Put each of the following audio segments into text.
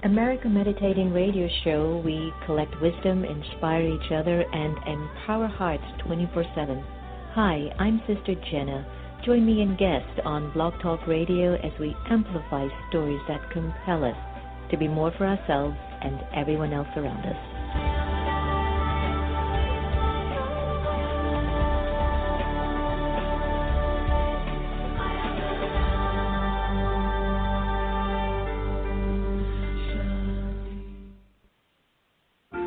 America Meditating Radio Show, we collect wisdom, inspire each other, and empower hearts 24/7. Hi, I'm Sister Jenna. Join me and guest on Blog Talk Radio as we amplify stories that compel us to be more for ourselves and everyone else around us.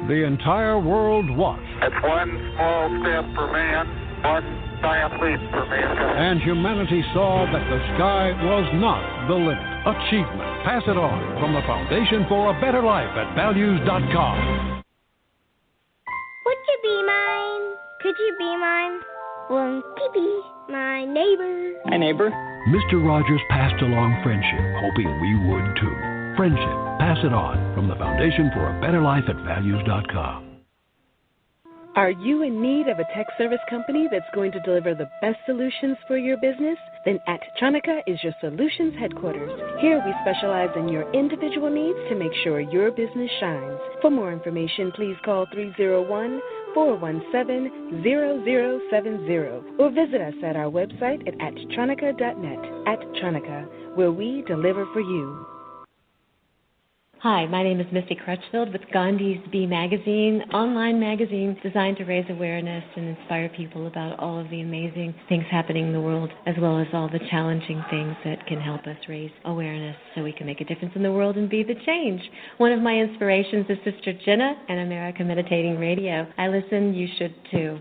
The entire world watched. It's one small step for man, one giant leap for mankind. And humanity saw that the sky was not the limit. Achievement. Pass it on from the Foundation for a Better Life at values.com. Would you be mine? Could you be mine? Won't you be my neighbor? Hi, neighbor. Mr. Rogers passed along friendship, hoping we would too. Friendship. Pass it on from the Foundation for a Better Life at values.com. Are you in need of a tech service company that's going to deliver the best solutions for your business? Then Actronica is your solutions headquarters. Here we specialize in your individual needs to make sure your business shines. For more information, please call 301-417-0070 or visit us at our website at actronica.net. Actronica, where we deliver for you. Hi, my name is Misty Crutchfield with Gandhi's Bee Magazine, online magazine designed to raise awareness and inspire people about all of the amazing things happening in the world, as well as all the challenging things that can help us raise awareness so we can make a difference in the world and be the change. One of my inspirations is Sister Jenna and America Meditating Radio. I listen, you should too.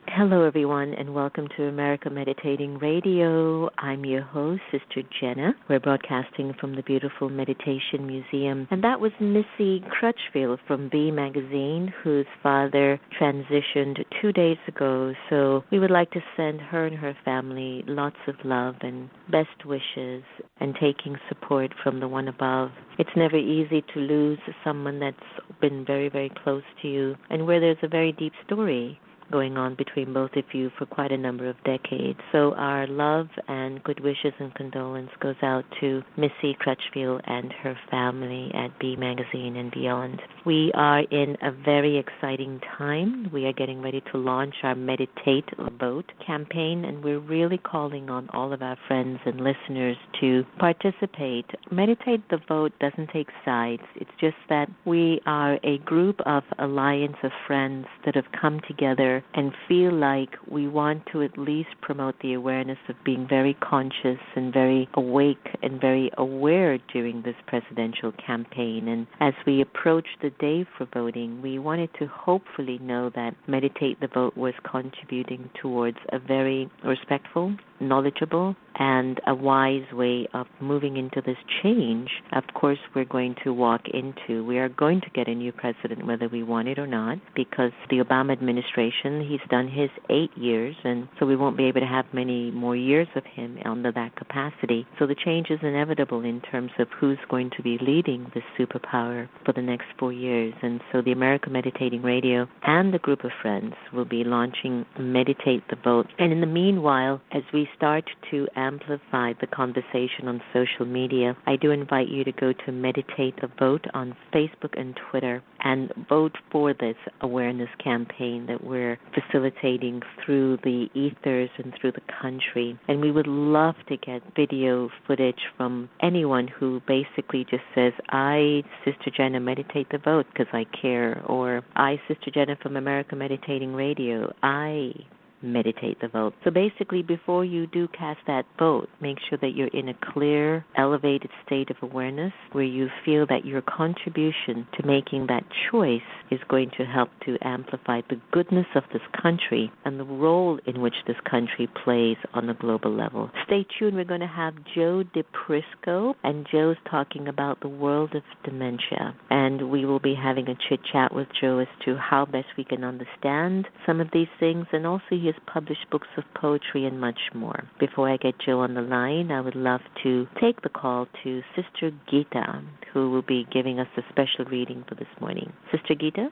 Hello, everyone, and welcome to America Meditating Radio. I'm your host, Sister Jenna. We're broadcasting from the beautiful Meditation Museum, and that was Missy Crutchfield from Bee Magazine, whose father transitioned 2 days ago. So we would like to send her and her family lots of love and best wishes and taking support from the one above. It's never easy to lose someone that's been very, very close to you and where there's a very deep story going on between both of you for quite a number of decades. So our love and good wishes and condolence goes out to Missy Crutchfield and her family at Bee Magazine and beyond. We are in a very exciting time. We are getting ready to launch our Meditate the Vote campaign, and we're really calling on all of our friends and listeners to participate. Meditate the Vote doesn't take sides. It's just that we are a group of alliance of friends that have come together and feel like we want to at least promote the awareness of being very conscious and very awake and very aware during this presidential campaign. And as we approach the day for voting, we wanted to hopefully know that Meditate the Vote was contributing towards a very respectful, knowledgeable, and a wise way of moving into this change. Of course, we're going to walk into. We are going to get a new president whether we want it or not, because the Obama administration, he's done his 8 years, and so we won't be able to have many more years of him under that capacity. So the change is inevitable in terms of who's going to be leading this superpower for the next 4 years. And so the America Meditating Radio and the group of friends will be launching Meditate the Vote. And in the meanwhile, as we start to amplify the conversation on social media, I do invite you to go to Meditate the Vote on Facebook and Twitter and vote for this awareness campaign that we're facilitating through the ethers and through the country. And we would love to get video footage from anyone who basically just says, I, Sister Jenna, meditate the vote because I care, or I, Sister Jenna from America Meditating Radio, I meditate the vote. So basically, before you do cast that vote, make sure that you're in a clear, elevated state of awareness where you feel that your contribution to making that choice is going to help to amplify the goodness of this country and the role in which this country plays on a global level. Stay tuned. We're going to have Joe-di-prisco, and Joe's talking about the world of dementia. And we will be having a chit-chat with Joe as to how best we can understand some of these things, and also he has published books of poetry and much more. Before I get Joe on the line, I would love to take the call to Sister Gita, who will be giving us a special reading for this morning. Sister Gita?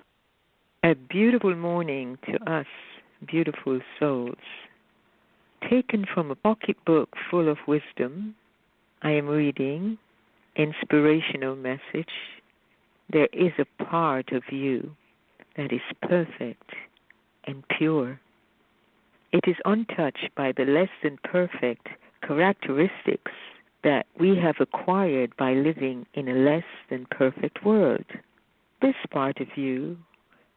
A beautiful morning to us, beautiful souls. Taken from a pocketbook full of wisdom, I am reading Inspirational Message, there is a part of you that is perfect and pure. It is untouched by the less than perfect characteristics that we have acquired by living in a less than perfect world. This part of you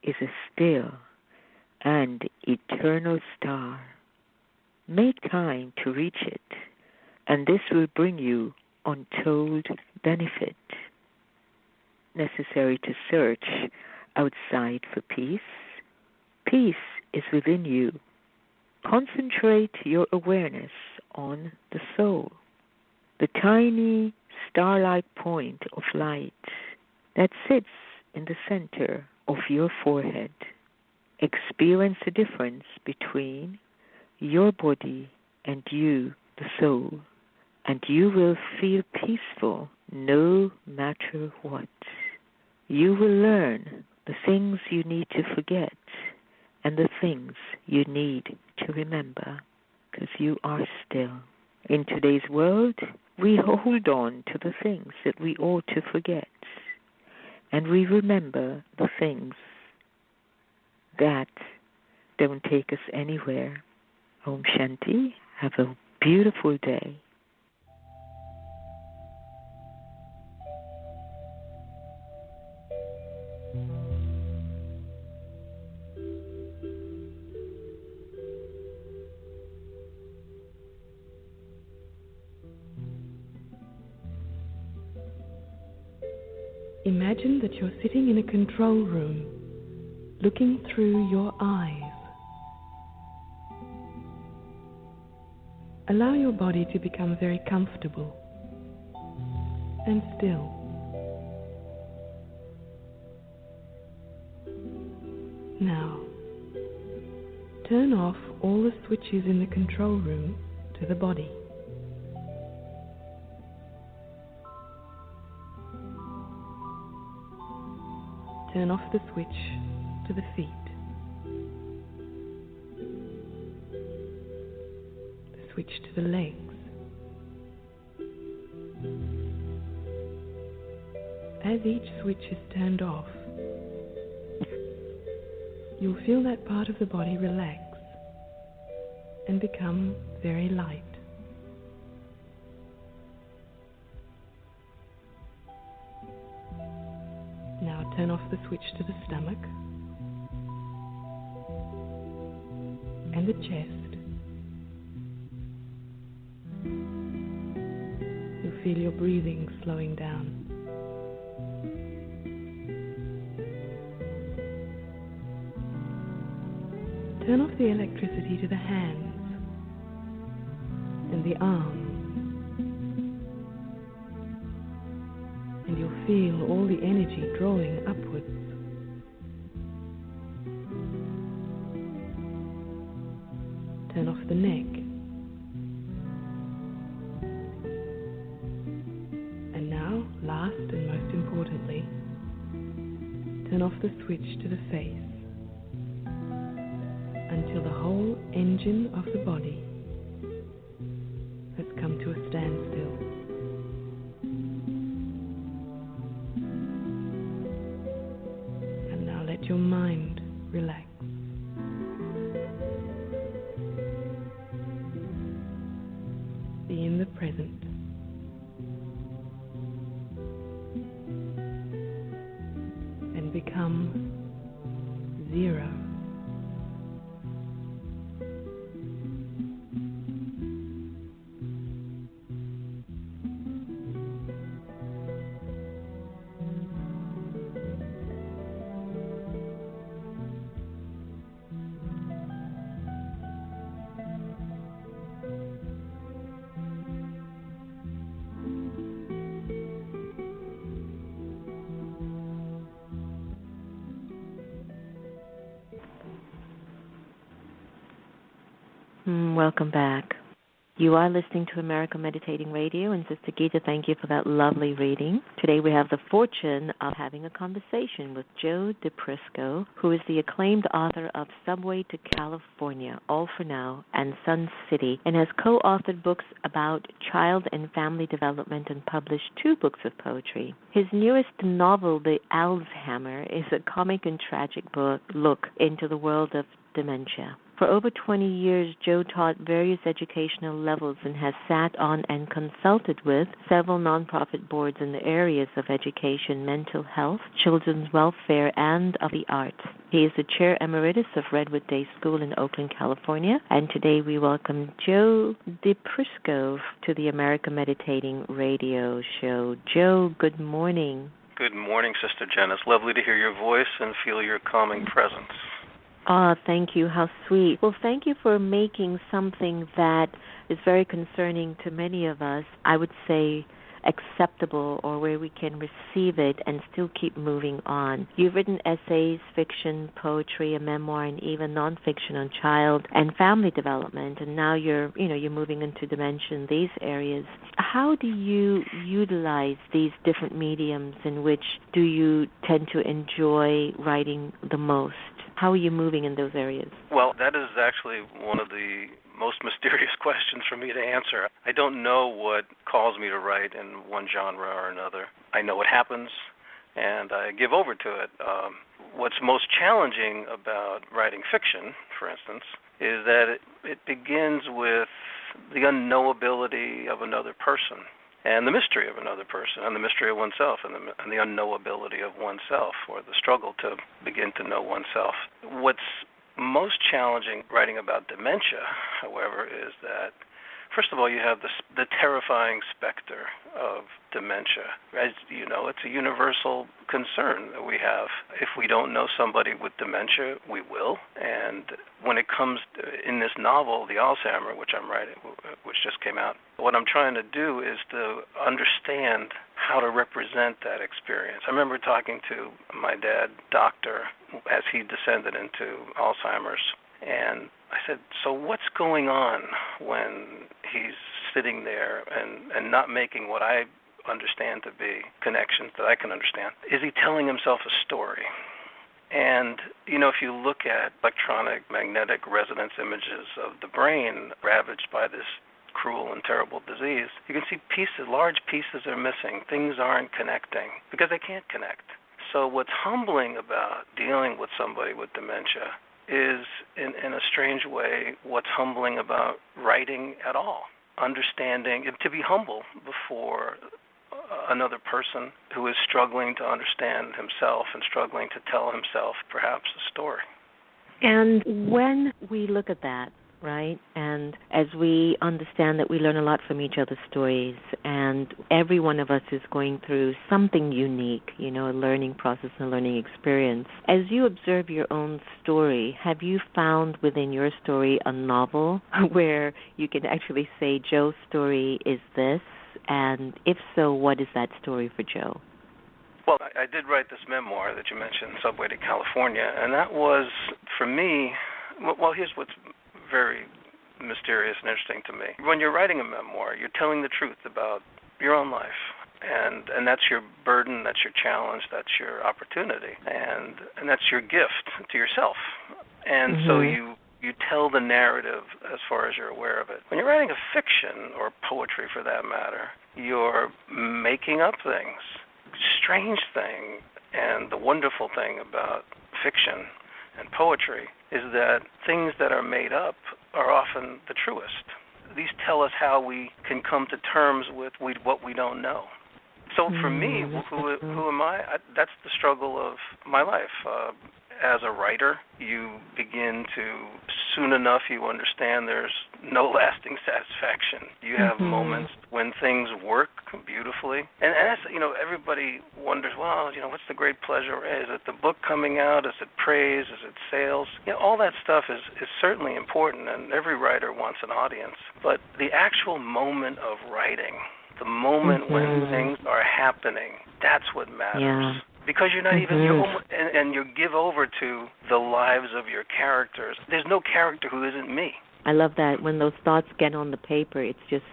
is a still and eternal star. Make time to reach it, and this will bring you untold benefit. Necessary to search outside for peace. Peace is within you. Concentrate your awareness on the soul, the tiny star-like point of light that sits in the center of your forehead. Experience the difference between your body and you, the soul, and you will feel peaceful no matter what. You will learn the things you need to forget and the things you need to remember, because you are still. In today's world, we hold on to the things that we ought to forget, and we remember the things that don't take us anywhere. Om Shanti. Have a beautiful day. Imagine that you're sitting in a control room, looking through your eyes. Allow your body to become very comfortable and still. Now, turn off all the switches in the control room to the body. Turn off the switch to the feet, the switch to the legs, as each switch is turned off, you'll feel that part of the body relax and become very light. Now turn off the switch to the stomach and the chest. You'll feel your breathing slowing down. Turn off the electricity to the hands and the arms. And you'll feel all the energy drawing upwards. Turn off the neck. And now, last and most importantly, turn off the switch to the face until the whole engine of the body has come to a standstill. Let your mind relax. Be in the present. And become zero. Welcome back. You are listening to America Meditating Radio, and Sister Gita, thank you for that lovely reading. Today we have the fortune of having a conversation with Joe-di-Prisco, who is the acclaimed author of Subway to California, All for Now, and Sun City, and has co-authored books about child and family development and published 2 books of poetry. His newest novel, The Alzhammer, is a comic and tragic look into the world of dementia. For over 20 years, Joe taught various educational levels and has sat on and consulted with several nonprofit boards in the areas of education, mental health, children's welfare, and of the arts. He is the chair emeritus of Redwood Day School in Oakland, California, and today we welcome Joe-di-Prisco to the America Meditating Radio Show. Joe, good morning. Good morning, Sister Jenna. It's lovely to hear your voice and feel your calming presence. Thank you. How sweet. Well, thank you for making something that is very concerning to many of us, I would say, acceptable, or where we can receive it and still keep moving on. You've written essays, fiction, poetry, a memoir, and even nonfiction on child and family development, and now you're moving into dementia in these areas. How do you utilize these different mediums? In which do you tend to enjoy writing the most? How are you moving in those areas? Well, that is actually one of the most mysterious questions for me to answer. I don't know what calls me to write in one genre or another. I know what happens, and I give over to it. What's most challenging about writing fiction, for instance, is that it begins with the unknowability of another person, and the mystery of another person, and the mystery of oneself, and the unknowability of oneself, or the struggle to begin to know oneself. What's most challenging writing about dementia, however, is that, first of all, you have the terrifying specter of dementia. As you know, it's a universal concern that we have. If we don't know somebody with dementia, we will. And when it comes to, in this novel, The Alzhammer, which I'm writing, which just came out, what I'm trying to do is to understand how to represent that experience. I remember talking to my dad, doctor, as he descended into Alzheimer's, and I said, so what's going on when he's sitting there and not making what I understand to be connections that I can understand? Is he telling himself a story? And, if you look at electronic magnetic resonance images of the brain ravaged by this cruel and terrible disease, you can see large pieces are missing. Things aren't connecting because they can't connect. So what's humbling about dealing with somebody with dementia is, in a strange way, what's humbling about writing at all. Understanding, to be humble before another person who is struggling to understand himself and struggling to tell himself perhaps a story. And when we look at that, right, and as we understand that we learn a lot from each other's stories, and every one of us is going through something unique, a learning process and a learning experience. As you observe your own story, have you found within your story a novel where you can actually say, Joe's story is this? And if so, what is that story for Joe? Well, I did write this memoir that you mentioned, Subway to California, and that was, for me, well, here's what's very mysterious and interesting to me. When you're writing a memoir, you're telling the truth about your own life, and that's your burden, that's your challenge, that's your opportunity, and that's your gift to yourself. And so you tell the narrative as far as you're aware of it. When you're writing a fiction, or poetry for that matter, you're making up things. Strange thing, and the wonderful thing about fiction and poetry is that things that are made up are often the truest. These tell us how we can come to terms with what we don't know. So for me, who am I? That's the struggle of my life. As a writer, you begin to, soon enough, you understand there's no lasting satisfaction. You have moments when things work beautifully. And that's, everybody wonders, well, what's the great pleasure? Is it the book coming out? Is it praise? Is it sales? All that stuff is certainly important, and every writer wants an audience. But the actual moment of writing, the moment when things are happening, that's what matters. Yeah. Because you're not even, and you give over to the lives of your characters. There's no character who isn't me. I love that when those thoughts get on the paper, it's just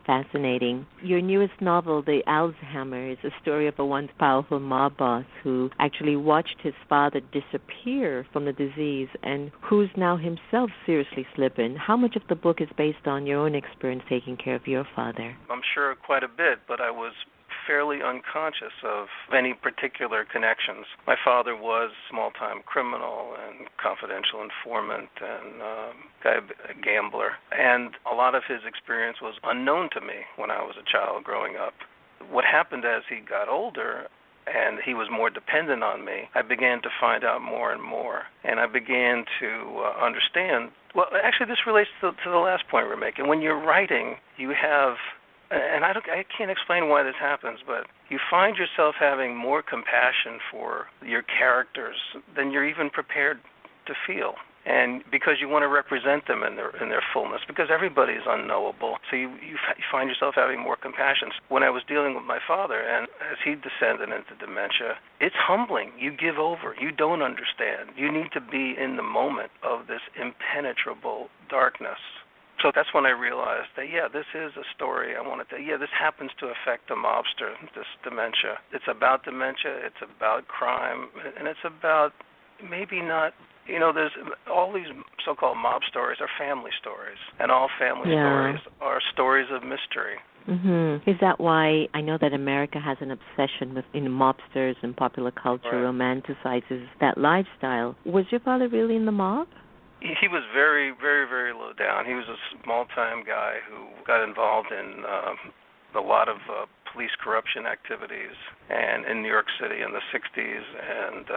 fascinating. Your newest novel, The Alzhammer, is a story of a once powerful mob boss who actually watched his father disappear from the disease and who's now himself seriously slipping. How much of the book is based on your own experience taking care of your father? I'm sure quite a bit, but I was fairly unconscious of any particular connections. My father was a small-time criminal and confidential informant and a gambler, and a lot of his experience was unknown to me when I was a child growing up. What happened as he got older and he was more dependent on me, I began to find out more and more, and I began to understand. Well, actually, this relates to the last point we're making. When you're writing, you have, and I can't explain why this happens, but you find yourself having more compassion for your characters than you're even prepared to feel. And because you want to represent them in their fullness, because everybody's unknowable, so you find yourself having more compassion. When I was dealing with my father, and as he descended into dementia, it's humbling. You give over. You don't understand. You need to be in the moment of this impenetrable darkness. So that's when I realized that, this is a story I want to tell. This happens to affect a mobster, this dementia. It's about dementia, it's about crime, and it's about maybe not, there's all these so-called mob stories are family stories, and all family stories are stories of mystery. Mm-hmm. Is that why I know that America has an obsession with mobsters and popular culture romanticizes that lifestyle? Was your father really in the mob? He was very, very, very low down. He was a small-time guy who got involved in a lot of police corruption activities and in New York City in the 60s, and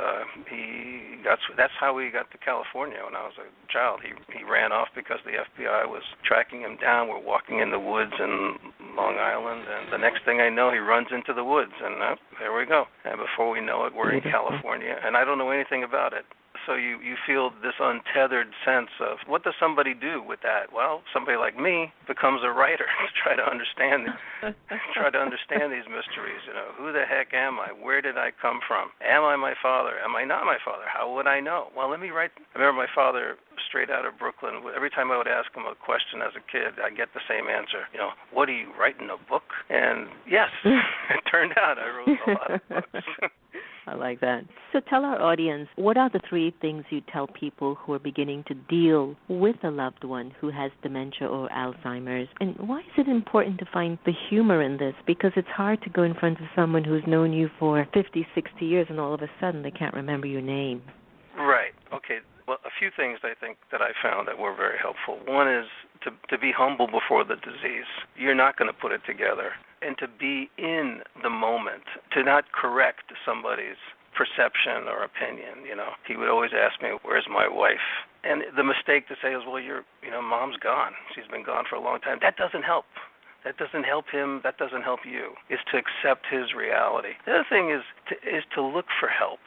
that's how he got to California when I was a child. He ran off because the FBI was tracking him down. We're walking in the woods in Long Island, and the next thing I know, he runs into the woods, and there we go. And before we know it, we're in California, and I don't know anything about it. So you feel this untethered sense of what does somebody do with that? Well, somebody like me becomes a writer to try to understand these mysteries. Who the heck am I? Where did I come from? Am I my father? Am I not my father? How would I know? Well, let me write. I remember my father, straight out of Brooklyn, every time I would ask him a question as a kid, I get the same answer. What are you writing, a book? And yes, it turned out I wrote a lot of books. I like that. So tell our audience, what are the 3 things you tell people who are beginning to deal with a loved one who has dementia or Alzheimer's? And why is it important to find the humor in this? Because it's hard to go in front of someone who's known you for 50, 60 years and all of a sudden they can't remember your name. Right. Okay. Well, a few things I think that I found that were very helpful. One is to be humble before the disease. You're not going to put it together. And to be in the moment, to not correct somebody's perception or opinion. He would always ask me, "Where's my wife?" And the mistake to say is, "Well, mom's gone. She's been gone for a long time." That doesn't help. That doesn't help him. That doesn't help you. It's to accept his reality. The other thing is to look for help.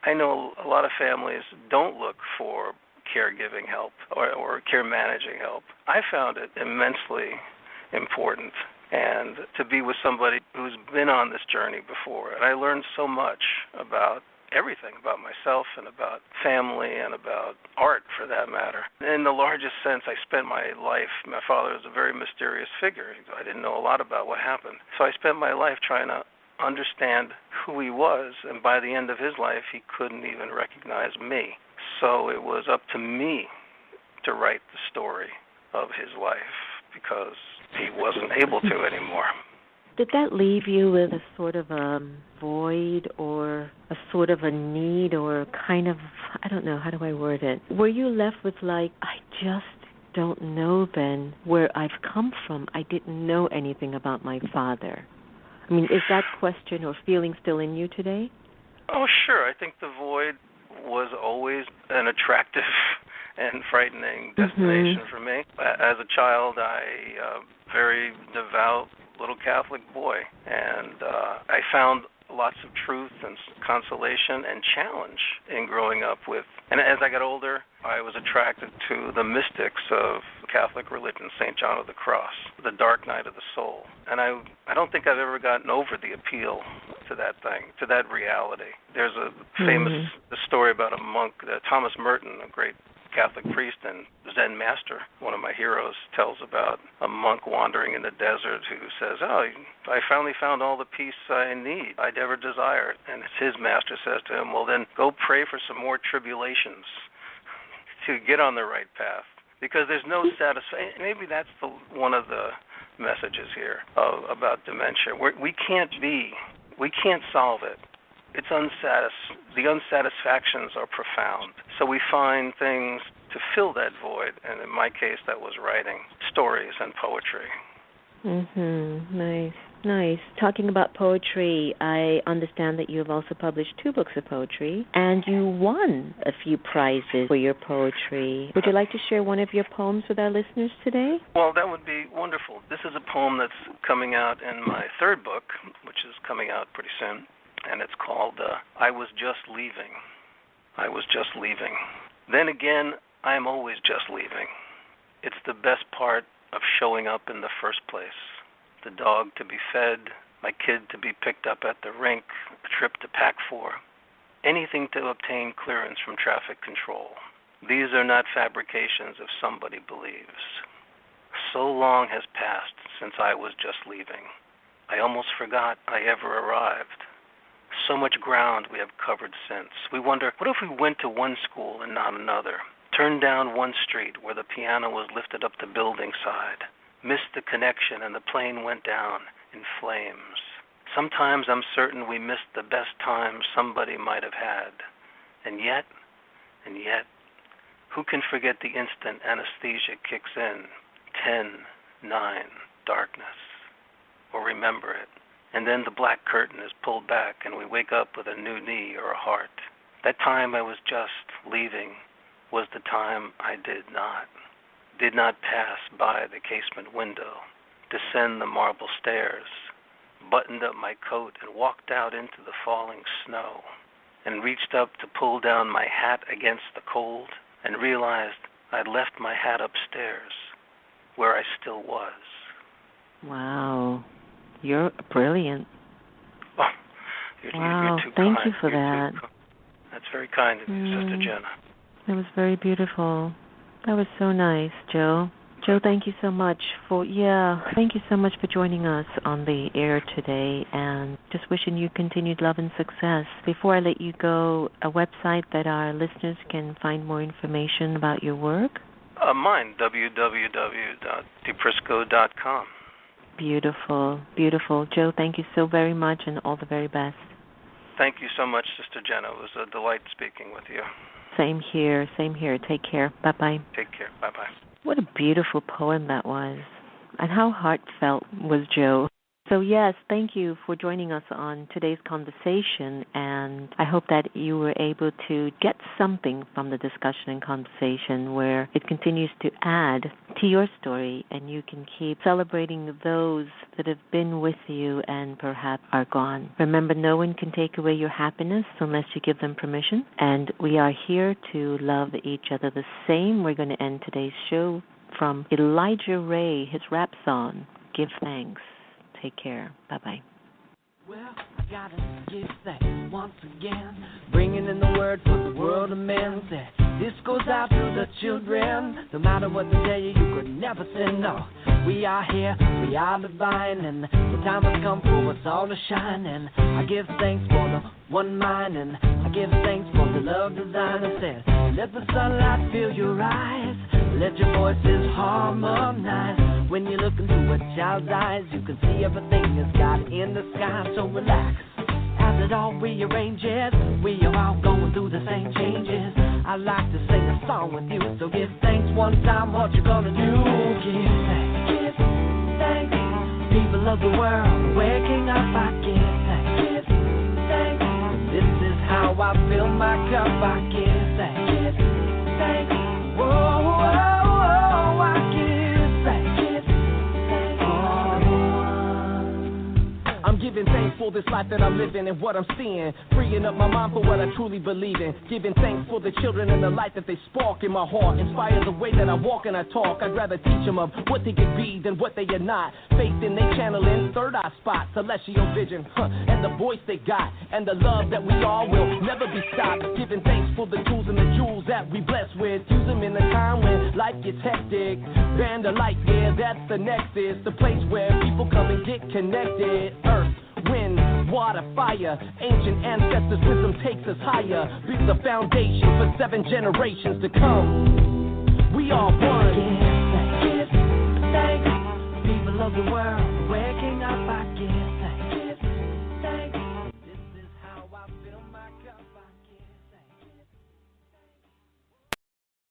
I know a lot of families don't look for caregiving help or care managing help. I found it immensely important, and to be with somebody who's been on this journey before. And I learned so much about everything, about myself and about family and about art, for that matter. In the largest sense, I spent my life, my father was a very mysterious figure. I didn't know a lot about what happened. So I spent my life trying to understand who he was, and by the end of his life, he couldn't even recognize me. So it was up to me to write the story of his life, because he wasn't able to anymore. Did that leave you with a sort of a void or a sort of a need or kind of, I don't know, how do I word it? Were you left with I just don't know then where I've come from. I didn't know anything about my father. I mean, is that question or feeling still in you today? Oh, sure. I think the void was always an attractive and frightening destination for me. As a child, very devout little Catholic boy, and I found lots of truth and consolation and challenge in growing up with. And as I got older, I was attracted to the mystics of Catholic religion, St. John of the Cross, the dark night of the soul. And I don't think I've ever gotten over the appeal to that thing, to that reality. There's a famous story about a monk, Thomas Merton, a great Catholic priest and Zen master, one of my heroes, tells about a monk wandering in the desert who says, "Oh, I finally found all the peace I need, I'd ever desired." And his master says to him, "Well, then go pray for some more tribulations to get on the right path, because there's no satisfaction." Maybe that's one of the messages here about dementia. We can't solve it. It's the unsatisfactions are profound. So we find things to fill that void, and in my case, that was writing stories and poetry. Nice. Talking about poetry, I understand that you have also published 2 books of poetry, and you won a few prizes for your poetry. Would you like to share one of your poems with our listeners today? Well, that would be wonderful. This is a poem that's coming out in my 3rd book, which is coming out pretty soon, and it's called I Was Just Leaving. I was just leaving. Then again, I am always just leaving. It's the best part of showing up in the first place. The dog to be fed, my kid to be picked up at the rink, a trip to pack for, anything to obtain clearance from traffic control. These are not fabrications if somebody believes. So long has passed since I was just leaving. I almost forgot I ever arrived. So much ground we have covered since. We wonder, what if we went to one school and not another? Turned down one street where the piano was lifted up the building side. Missed the connection and the plane went down in flames. Sometimes I'm certain we missed the best time somebody might have had. And yet, who can forget the instant anesthesia kicks in? 10, 9, darkness. Or remember it. And then the black curtain is pulled back and we wake up with a new knee or a heart. That time I was just leaving was the time I did not pass by the casement window, descend the marble stairs, buttoned up my coat and walked out into the falling snow, and reached up to pull down my hat against the cold and realized I'd left my hat upstairs, where I still was. Wow. You're brilliant. Oh, you're too kind. Thank you for that. That's very kind of you, Sister Jenna. That was very beautiful. That was so nice, Joe. Joe, thank you so much for joining us on the air today, and just wishing you continued love and success. Before I let you go, a website that our listeners can find more information about your work? Mine, www.joe-di-prisco.com. Beautiful, beautiful. Joe, thank you so very much, and all the very best. Thank you so much, Sister Jenna. It was a delight speaking with you. Same here. Take care. Bye-bye. Take care. Bye-bye. What a beautiful poem that was. And how heartfelt was Joe. So, yes, thank you for joining us on today's conversation, and I hope that you were able to get something from the discussion and conversation where it continues to add to your story, and you can keep celebrating those that have been with you and perhaps are gone. Remember, no one can take away your happiness unless you give them permission, and we are here to love each other the same. We're going to end today's show from Elijah Ray, his rap song, Give Thanks. Take care. Bye-bye. Well, I gotta give thanks once again, bringing in the word for the world of men. This goes out to the children. No matter what they tell you, you could never say no. We are here, we are divine, and the time has come for us all to shine. And I give thanks for the one mind, and I give thanks for the love design. I said, let the sunlight fill your eyes, let your voices harmonize. When you look into a child's eyes, you can see everything that's God in the sky. So relax, as it all rearranges. We are all going through the same changes. I like to sing a song with you, so give thanks one time. What you gonna do? Give thanks. Give thanks. People of the world, waking up, I give thanks. Give thanks. This is how I fill my cup. I give thanks. Give thanks. Whoa, whoa, whoa, I give thanks. Give thanks. Oh, I'm giving thanks for this life that I'm living and what I'm seeing. Freeing up my mind for what I truly believe in. Giving thanks for the children and the light that they spark in my heart. Inspire the way that I walk and I talk. I'd rather teach them of what they could be than what they are not. Faith in they channeling, third eye spot, celestial vision, and the voice they got, and the love that we all will never be stopped. Giving thanks for the tools and the jewels that we blessed with. Use them in a time when life gets hectic. Band of light, yeah, that's the nexus. The place where people come and get connected. Earth, wind, water, fire. Ancient ancestors' wisdom takes us higher. Build the foundation for 7 generations to come. We are one. Give thanks, people of the world.